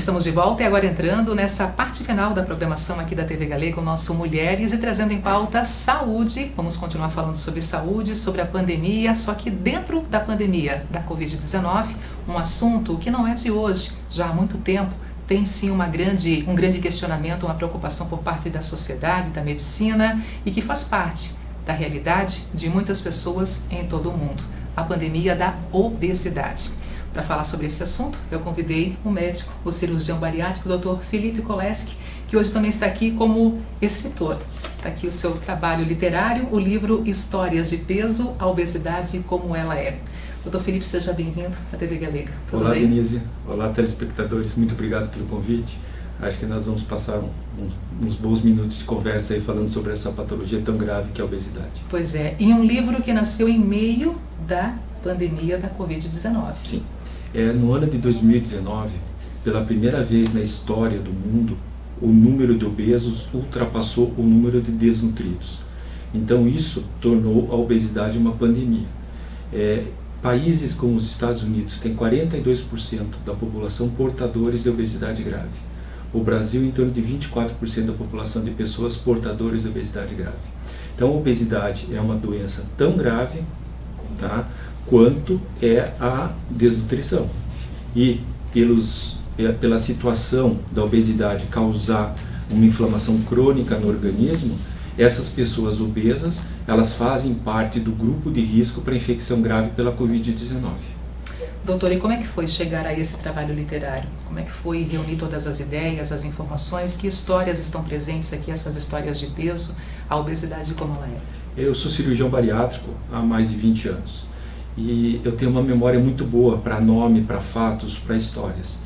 Estamos de volta e agora entrando nessa parte final da programação aqui da TV Galega, o nosso Mulheres, e trazendo em pauta saúde. Vamos continuar falando sobre saúde, sobre a pandemia, só que dentro da pandemia da Covid-19, um assunto que não é de hoje, já há muito tempo, tem sim um grande questionamento, uma preocupação por parte da sociedade, da medicina, e que faz parte da realidade de muitas pessoas em todo o mundo, a pandemia da obesidade. Para falar sobre esse assunto, eu convidei um médico, o cirurgião bariátrico, o Dr. Felipe Koleski, que hoje também está aqui como escritor. Está aqui o seu trabalho literário, o livro Histórias de Peso, a Obesidade como Ela É. Dr. Felipe, seja bem-vindo à TV Galega. Tudo bem? Denise. Olá, telespectadores. Muito obrigado pelo convite. Acho que nós vamos passar uns bons minutos de conversa aí falando sobre essa patologia tão grave que é a obesidade. Pois é, e um livro que nasceu em meio da pandemia da Covid-19. Sim. No ano de 2019, pela primeira vez na história do mundo, o número de obesos ultrapassou o número de desnutridos. Então isso tornou a obesidade uma pandemia. Países como os Estados Unidos têm 42% da população portadores de obesidade grave. O Brasil, em torno de 24% da população de pessoas portadoras de obesidade grave. Então a obesidade é uma doença tão grave, tá, quanto é a desnutrição. E pela situação da obesidade causar uma inflamação crônica no organismo, essas pessoas obesas, elas fazem parte do grupo de risco para infecção grave pela Covid-19. Doutor, e como é que foi chegar a esse trabalho literário? Como é que foi reunir todas as ideias, as informações? Que histórias estão presentes aqui, essas histórias de peso, a obesidade como ela é? Eu sou cirurgião bariátrico há mais de 20 anos. E eu tenho uma memória muito boa para nome, para fatos, para histórias.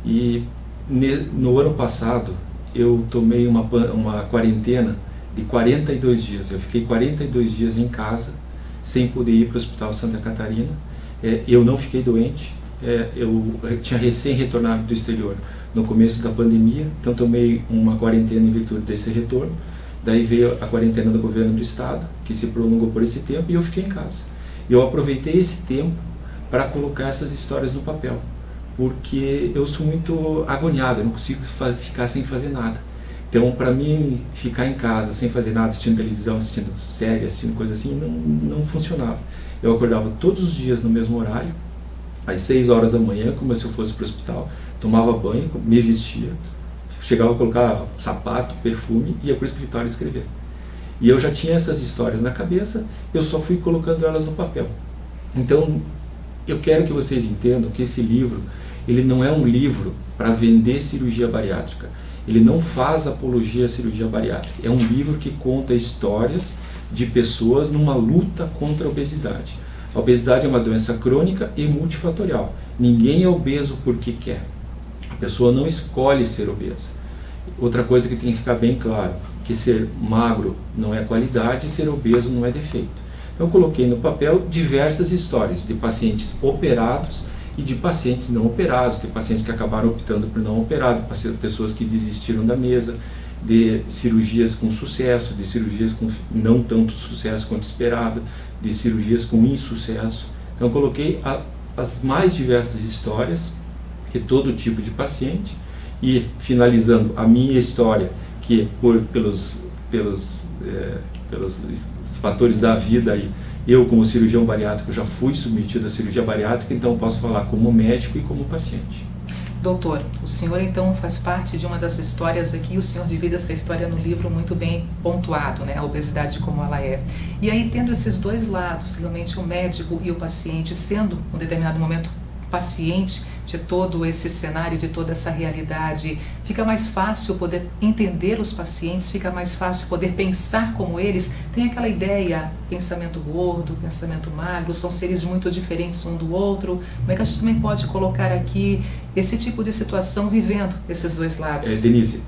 E no ano passado eu tomei uma quarentena de 42 dias. Eu fiquei 42 dias em casa, sem poder ir para o Hospital Santa Catarina. Eu não fiquei doente, eu tinha recém retornado do exterior no começo da pandemia, então tomei uma quarentena em virtude desse retorno. Daí veio a quarentena do governo do estado, que se prolongou por esse tempo, e eu fiquei em casa. Eu aproveitei esse tempo para colocar essas histórias no papel, porque eu sou muito agoniado, eu não consigo ficar sem fazer nada. Então, para mim, ficar em casa sem fazer nada, assistindo televisão, assistindo série, assistindo coisa assim, não funcionava. Eu acordava todos os dias no mesmo horário, às 6 horas da manhã, como se eu fosse para o hospital, tomava banho, me vestia, chegava a colocar sapato, perfume e ia para o escritório escrever. E eu já tinha essas histórias na cabeça, eu só fui colocando elas no papel. Então, eu quero que vocês entendam que esse livro, ele não é um livro para vender cirurgia bariátrica. Ele não faz apologia à cirurgia bariátrica. É um livro que conta histórias de pessoas numa luta contra a obesidade. A obesidade é uma doença crônica e multifatorial. Ninguém é obeso porque quer. A pessoa não escolhe ser obesa. Outra coisa que tem que ficar bem claro, que ser magro não é qualidade e ser obeso não é defeito. Então eu coloquei no papel diversas histórias de pacientes operados e de pacientes não operados, de pacientes que acabaram optando por não operar, de pessoas que desistiram da mesa, de cirurgias com sucesso, de cirurgias com não tanto sucesso quanto esperado, de cirurgias com insucesso. Então eu coloquei as mais diversas histórias de todo tipo de paciente e finalizando a minha história, que pelos fatores da vida aí, eu como cirurgião bariátrico já fui submetido à cirurgia bariátrica, então posso falar como médico e como paciente. Doutor, o senhor então faz parte de uma das histórias aqui, o senhor divide essa história no livro muito bem pontuado, né? A obesidade como ela é. E aí, tendo esses dois lados, realmente o médico e o paciente, sendo, em um determinado momento, paciente de todo esse cenário, de toda essa realidade, fica mais fácil poder entender os pacientes, fica mais fácil poder pensar como eles. Tem aquela ideia, pensamento gordo, pensamento magro, são seres muito diferentes um do outro. Como é que a gente também pode colocar aqui esse tipo de situação vivendo esses dois lados? Denise,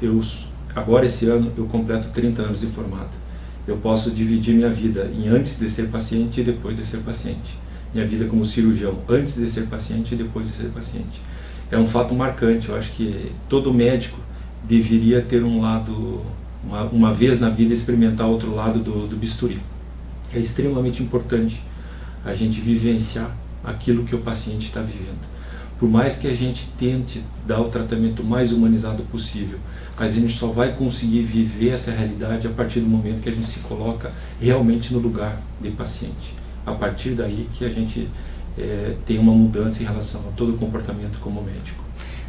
agora esse ano eu completo 30 anos de formado. Eu posso dividir minha vida em antes de ser paciente e depois de ser paciente. Minha vida como cirurgião, antes de ser paciente e depois de ser paciente. É um fato marcante. Eu acho que todo médico deveria ter um lado, uma vez na vida, experimentar outro lado do bisturi. É extremamente importante a gente vivenciar aquilo que o paciente está vivendo. Por mais que a gente tente dar o tratamento mais humanizado possível, mas a gente só vai conseguir viver essa realidade a partir do momento que a gente se coloca realmente no lugar de paciente. A partir daí que a gente tem uma mudança em relação a todo o comportamento como médico.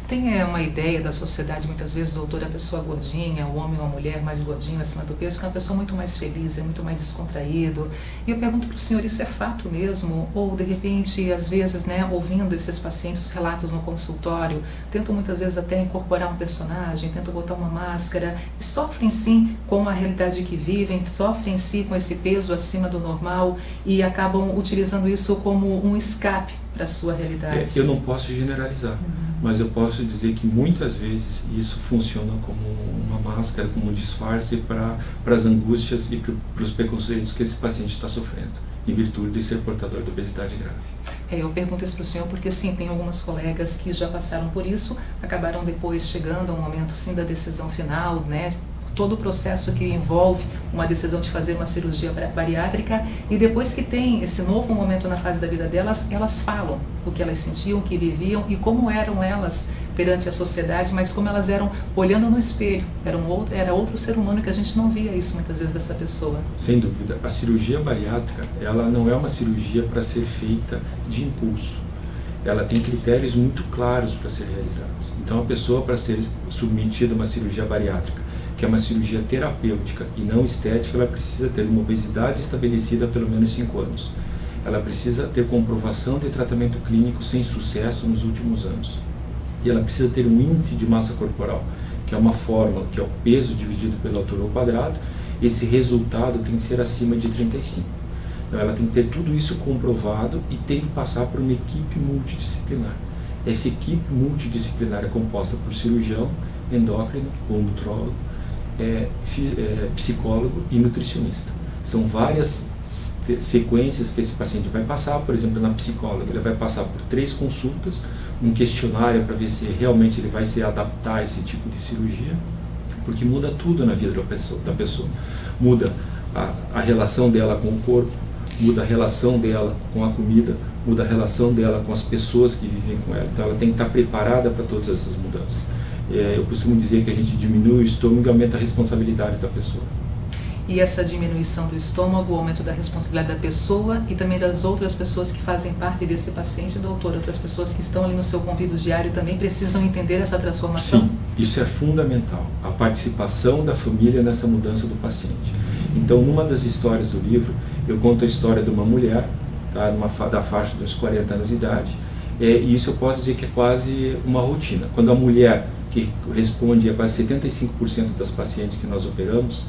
Tem uma ideia da sociedade, muitas vezes, doutor, a pessoa gordinha, o homem ou a mulher mais gordinho, acima do peso, que é uma pessoa muito mais feliz, é muito mais descontraído. E eu pergunto para o senhor, isso é fato mesmo? Ou, de repente, às vezes, ouvindo esses pacientes, os relatos no consultório, tentam muitas vezes até incorporar um personagem, tentam botar uma máscara, e sofrem sim com a realidade que vivem, sofrem sim com esse peso acima do normal e acabam utilizando isso como um escape para a sua realidade. Eu não posso generalizar. Mas eu posso dizer que muitas vezes isso funciona como uma máscara, como um disfarce para as angústias e para os preconceitos que esse paciente está sofrendo, em virtude de ser portador de obesidade grave. Eu pergunto isso para o senhor porque, sim, tem algumas colegas que já passaram por isso, acabaram depois chegando ao momento, sim, da decisão final, todo o processo que envolve uma decisão de fazer uma cirurgia bariátrica, e depois que tem esse novo momento na fase da vida delas, elas falam o que elas sentiam, o que viviam e como eram elas perante a sociedade, mas como elas eram olhando no espelho, era outro ser humano que a gente não via isso muitas vezes dessa pessoa. Sem dúvida, a cirurgia bariátrica, ela não é uma cirurgia para ser feita de impulso. Ela tem critérios muito claros para ser realizados. Então a pessoa, para ser submetida a uma cirurgia bariátrica, que é uma cirurgia terapêutica e não estética, ela precisa ter uma obesidade estabelecida há pelo menos 5 anos. Ela precisa ter comprovação de tratamento clínico sem sucesso nos últimos anos. E ela precisa ter um índice de massa corporal, que é uma fórmula, que é o peso dividido pela altura ao quadrado. Esse resultado tem que ser acima de 35. Então ela tem que ter tudo isso comprovado e tem que passar por uma equipe multidisciplinar. Essa equipe multidisciplinar é composta por cirurgião, endócrino ou nutrólogo, psicólogo e nutricionista. São várias sequências que esse paciente vai passar. Por exemplo, na psicóloga ele vai passar por 3 consultas, um questionário para ver se realmente ele vai se adaptar a esse tipo de cirurgia, porque muda tudo na vida da pessoa. Muda a relação dela com o corpo, muda a relação dela com a comida, muda a relação dela com as pessoas que vivem com ela. Então ela tem que estar preparada para todas essas mudanças. Eu costumo dizer que a gente diminui o estômago e aumenta a responsabilidade da pessoa. E essa diminuição do estômago, o aumento da responsabilidade da pessoa e também das outras pessoas que fazem parte desse paciente, doutor, outras pessoas que estão ali no seu convívio diário também precisam entender essa transformação? Sim, isso é fundamental, a participação da família nessa mudança do paciente. Então, numa das histórias do livro, eu conto a história de uma mulher, da faixa dos 40 anos de idade, e isso eu posso dizer que é quase uma rotina. Quando a mulher, que responde a quase 75% das pacientes que nós operamos,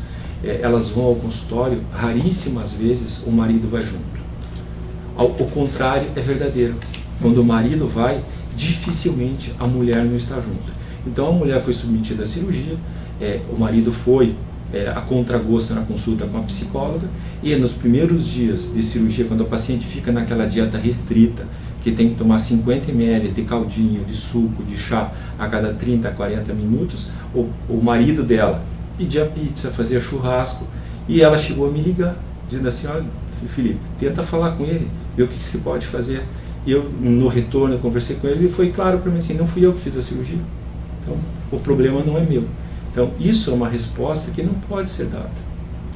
elas vão ao consultório, raríssimas vezes o marido vai junto. O contrário é verdadeiro. Quando o marido vai, dificilmente a mulher não está junto. Então a mulher foi submetida à cirurgia, o marido foi a contragosto na consulta com a psicóloga, e nos primeiros dias de cirurgia, quando a paciente fica naquela dieta restrita, que tem que tomar 50 ml de caldinho, de suco, de chá a cada 30 a 40 minutos, o marido dela pedia pizza, fazia churrasco, e ela chegou a me ligar, dizendo assim: olha, Felipe, tenta falar com ele, ver o que se pode fazer. E eu, no retorno, eu conversei com ele e foi claro para mim assim: não fui eu que fiz a cirurgia, então o problema não é meu. Então isso é uma resposta que não pode ser dada.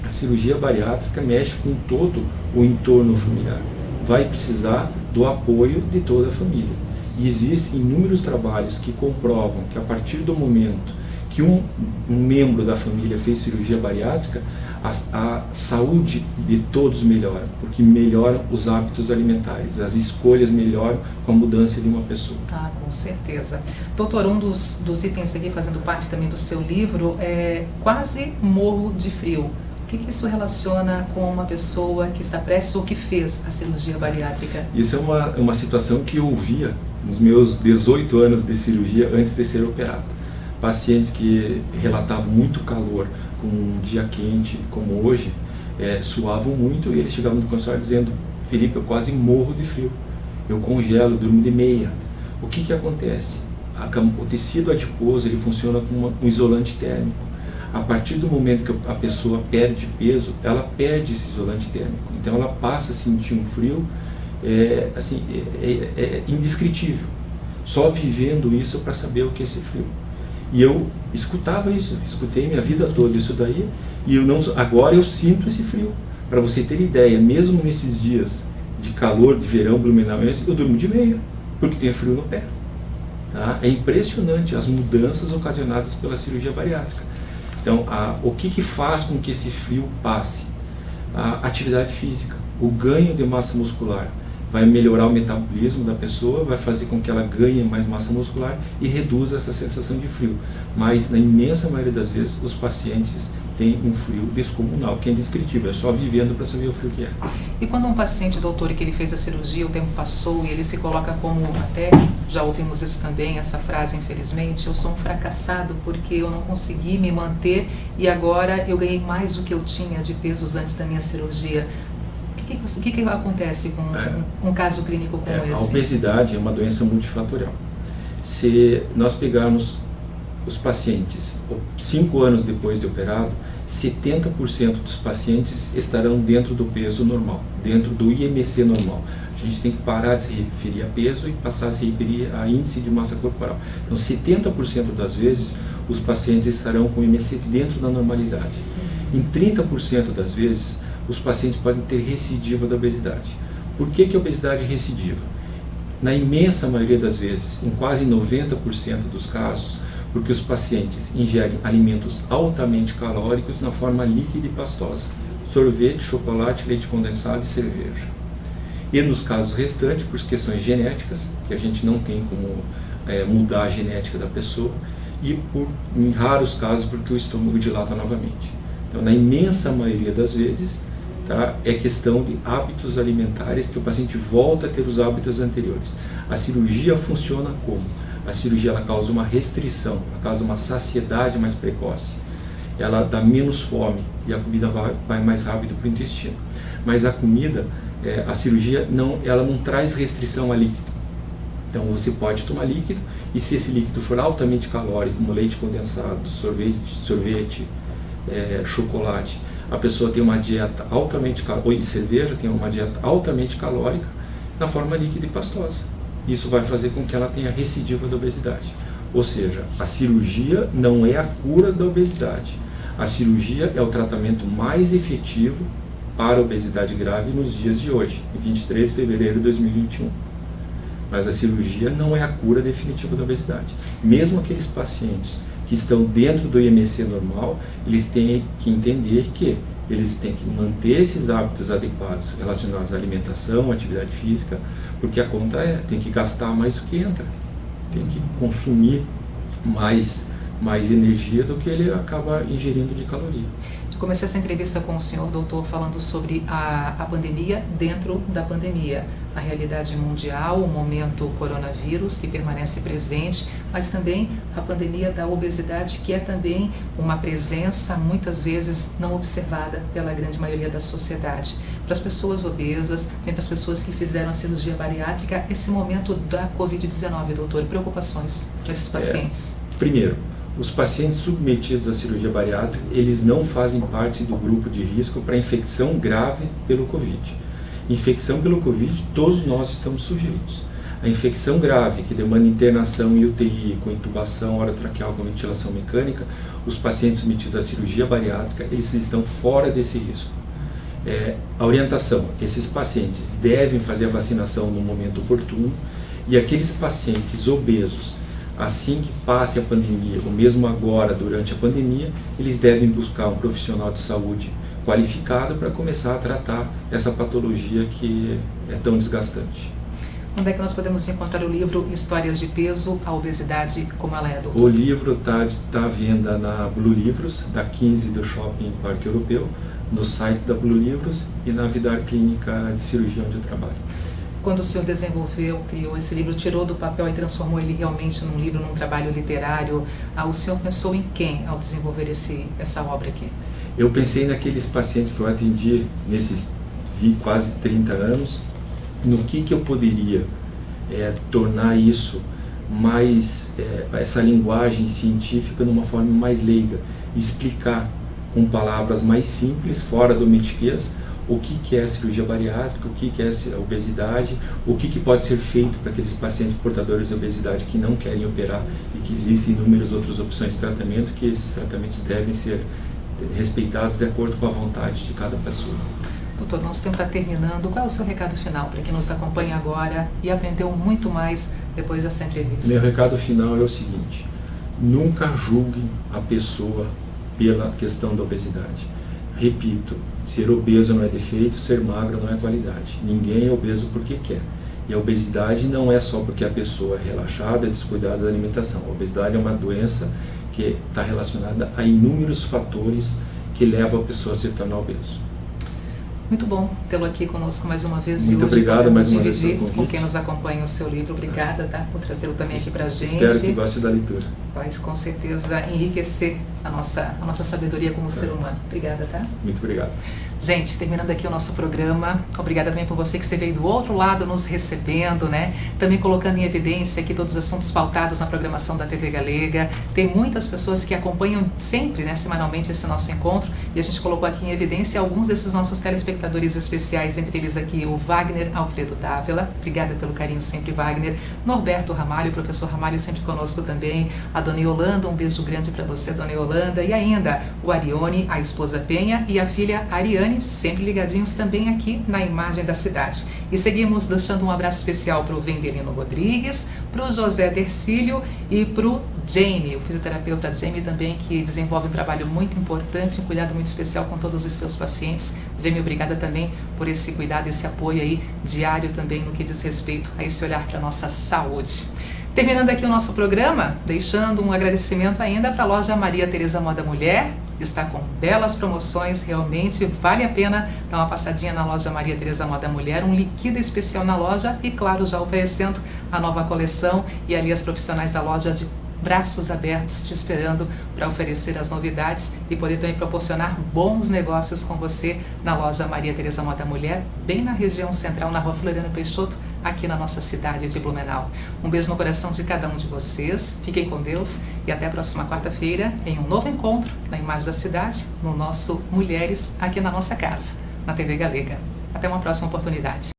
A cirurgia bariátrica mexe com todo o entorno familiar, vai precisar do apoio de toda a família. E existem inúmeros trabalhos que comprovam que a partir do momento que um membro da família fez cirurgia bariátrica, a saúde de todos melhora, porque melhoram os hábitos alimentares, as escolhas melhoram com a mudança de uma pessoa. Com certeza. Doutor, um dos itens aqui fazendo parte também do seu livro é quase morro de frio. O que isso relaciona com uma pessoa que está prestes ou que fez a cirurgia bariátrica? Isso é uma situação que eu via nos meus 18 anos de cirurgia antes de ser operado. Pacientes que relatavam muito calor com um dia quente como hoje, suavam muito, e eles chegavam no consultório dizendo: Felipe, eu quase morro de frio, eu congelo, durmo de meia. O que acontece? O tecido adiposo ele funciona como um isolante térmico. A partir do momento que a pessoa perde peso, ela perde esse isolante térmico. Então ela passa a sentir um frio indescritível. só vivendo isso para saber o que é esse frio. E eu escutava isso, escutei minha vida toda isso daí, e agora eu sinto esse frio. Para você ter ideia, mesmo nesses dias de calor, de verão blumenauense, eu durmo de meia, porque tenho frio no pé. Tá? É impressionante as mudanças ocasionadas pela cirurgia bariátrica. Então, o que faz com que esse frio passe? A atividade física, o ganho de massa muscular. Vai melhorar o metabolismo da pessoa, vai fazer com que ela ganhe mais massa muscular e reduza essa sensação de frio. Mas, na imensa maioria das vezes, os pacientes têm um frio descomunal, que é indescritível, é só vivendo para saber o frio que é. E quando um paciente, doutor, que ele fez a cirurgia, o tempo passou e ele se coloca como, até já ouvimos isso também, essa frase, infelizmente, eu sou um fracassado porque eu não consegui me manter e agora eu ganhei mais do que eu tinha de pesos antes da minha cirurgia. O que acontece com um caso clínico como esse? A obesidade é uma doença multifatorial. Se nós pegarmos os pacientes 5 anos depois de operado, 70% dos pacientes estarão dentro do peso normal, dentro do IMC normal. A gente tem que parar de se referir a peso e passar a se referir a índice de massa corporal. Então, 70% das vezes, os pacientes estarão com o IMC dentro da normalidade. Em 30% das vezes, os pacientes podem ter recidiva da obesidade. Por que a obesidade é recidiva? Na imensa maioria das vezes, em quase 90% dos casos, porque os pacientes ingerem alimentos altamente calóricos na forma líquida e pastosa, sorvete, chocolate, leite condensado e cerveja. E nos casos restantes, por questões genéticas, que a gente não tem como mudar a genética da pessoa, e em raros casos porque o estômago dilata novamente. Então, na imensa maioria das vezes, tá, é questão de hábitos alimentares que o paciente volta a ter os hábitos anteriores. A cirurgia funciona como? A cirurgia ela causa uma restrição, ela causa uma saciedade mais precoce. Ela dá menos fome e a comida vai mais rápido para o intestino. Mas a comida, a cirurgia, ela não traz restrição a líquido. Então você pode tomar líquido e se esse líquido for altamente calórico, como leite condensado, sorvete, chocolate, a pessoa tem uma dieta altamente calórica, e cerveja tem uma dieta altamente calórica na forma líquida e pastosa. Isso vai fazer com que ela tenha recidiva da obesidade. Ou seja, a cirurgia não é a cura da obesidade. A cirurgia é o tratamento mais efetivo para a obesidade grave nos dias de hoje, em 23 de fevereiro de 2021. Mas a cirurgia não é a cura definitiva da obesidade. Mesmo aqueles pacientes que estão dentro do IMC normal, eles têm que entender que eles têm que manter esses hábitos adequados relacionados à alimentação, à atividade física, porque a conta tem que gastar mais do que entra, tem que consumir mais energia do que ele acaba ingerindo de caloria. Comecei essa entrevista com o senhor, doutor, falando sobre a pandemia dentro da pandemia, a realidade mundial, o momento coronavírus que permanece presente, mas também a pandemia da obesidade, que é também uma presença muitas vezes não observada pela grande maioria da sociedade. Para as pessoas obesas, também para as pessoas que fizeram a cirurgia bariátrica, esse momento da Covid-19, doutor, preocupações para esses pacientes? Primeiro, os pacientes submetidos à cirurgia bariátrica, eles não fazem parte do grupo de risco para infecção grave pelo Covid. Infecção pelo Covid, todos nós estamos sujeitos. A infecção grave, que demanda internação em UTI, com intubação orotraqueal com ventilação mecânica, os pacientes submetidos à cirurgia bariátrica, eles estão fora desse risco. A orientação, esses pacientes devem fazer a vacinação no momento oportuno, e aqueles pacientes obesos, assim que passe a pandemia, ou mesmo agora, durante a pandemia, eles devem buscar um profissional de saúde qualificado para começar a tratar essa patologia que é tão desgastante. Onde é que nós podemos encontrar o livro Histórias de Peso, a Obesidade como ela é, doutor? O livro está à venda na Blue Livros, da 15 do Shopping Parque Europeu, no site da Blue Livros e na Vidar Clínica de Cirurgia onde eu trabalho. Quando o senhor desenvolveu, criou esse livro, tirou do papel e transformou ele realmente num livro, num trabalho literário, o senhor pensou em quem ao desenvolver essa obra aqui? Eu pensei naqueles pacientes que eu atendi nesses quase 30 anos, no que eu poderia tornar isso mais, essa linguagem científica numa forma mais leiga, explicar com palavras mais simples, fora do metiquês, o que é cirurgia bariátrica, o que é a obesidade, o que pode ser feito para aqueles pacientes portadores de obesidade que não querem operar e que existem inúmeras outras opções de tratamento, que esses tratamentos devem ser respeitados de acordo com a vontade de cada pessoa. Doutor, nosso tempo está terminando. Qual é o seu recado final para quem nos acompanha agora e aprendeu muito mais depois dessa entrevista? Meu recado final é o seguinte: nunca julguem a pessoa pela questão da obesidade. Repito, ser obeso não é defeito, ser magro não é qualidade. Ninguém é obeso porque quer. E a obesidade não é só porque a pessoa é relaxada, é descuidada da alimentação. A obesidade é uma doença que está relacionada a inúmeros fatores que levam a pessoa a se tornar obeso. Muito bom tê-lo aqui conosco mais uma vez. Muito obrigado mais uma vez pelo convite. Com quem nos acompanha o seu livro. Obrigada, tá, por trazê-lo também aqui para a gente. Espero que goste da leitura. Vai com certeza enriquecer a nossa sabedoria como ser humano. Obrigada, tá? Muito obrigado. Gente, terminando aqui o nosso programa, obrigada também por você que esteve aí do outro lado nos recebendo, né? Também colocando em evidência aqui todos os assuntos pautados na programação da TV Galega. Tem muitas pessoas que acompanham sempre, né, semanalmente esse nosso encontro, e a gente colocou aqui em evidência alguns desses nossos telespectadores especiais, entre eles aqui o Wagner Alfredo Dávila, obrigada pelo carinho sempre, Wagner, Norberto Ramalho, o professor Ramalho sempre conosco também, a Dona Yolanda, um beijo grande para você, Dona Yolanda, e ainda o Arione, a esposa Penha, e a filha Ariane, sempre ligadinhos também aqui na Imagem da Cidade. E seguimos deixando um abraço especial para o Vendelino Rodrigues, para o José Dercílio e para o Jamie, o fisioterapeuta Jamie também, que desenvolve um trabalho muito importante, um cuidado muito especial com todos os seus pacientes. Jamie, obrigada também por esse cuidado, esse apoio aí diário também no que diz respeito a esse olhar para a nossa saúde. Terminando aqui o nosso programa, deixando um agradecimento ainda para a loja Maria Tereza Moda Mulher, está com belas promoções, realmente vale a pena dar uma passadinha na loja Maria Tereza Moda Mulher, um liquida especial na loja e, claro, já oferecendo a nova coleção e ali as profissionais da loja de braços abertos te esperando para oferecer as novidades e poder também proporcionar bons negócios com você na loja Maria Tereza Moda Mulher, bem na região central, na rua Floriano Peixoto, aqui na nossa cidade de Blumenau. Um beijo no coração de cada um de vocês, fiquem com Deus e até a próxima quarta-feira em um novo encontro na Imagem da Cidade, no nosso Mulheres aqui na nossa casa, na TV Galega. Até uma próxima oportunidade.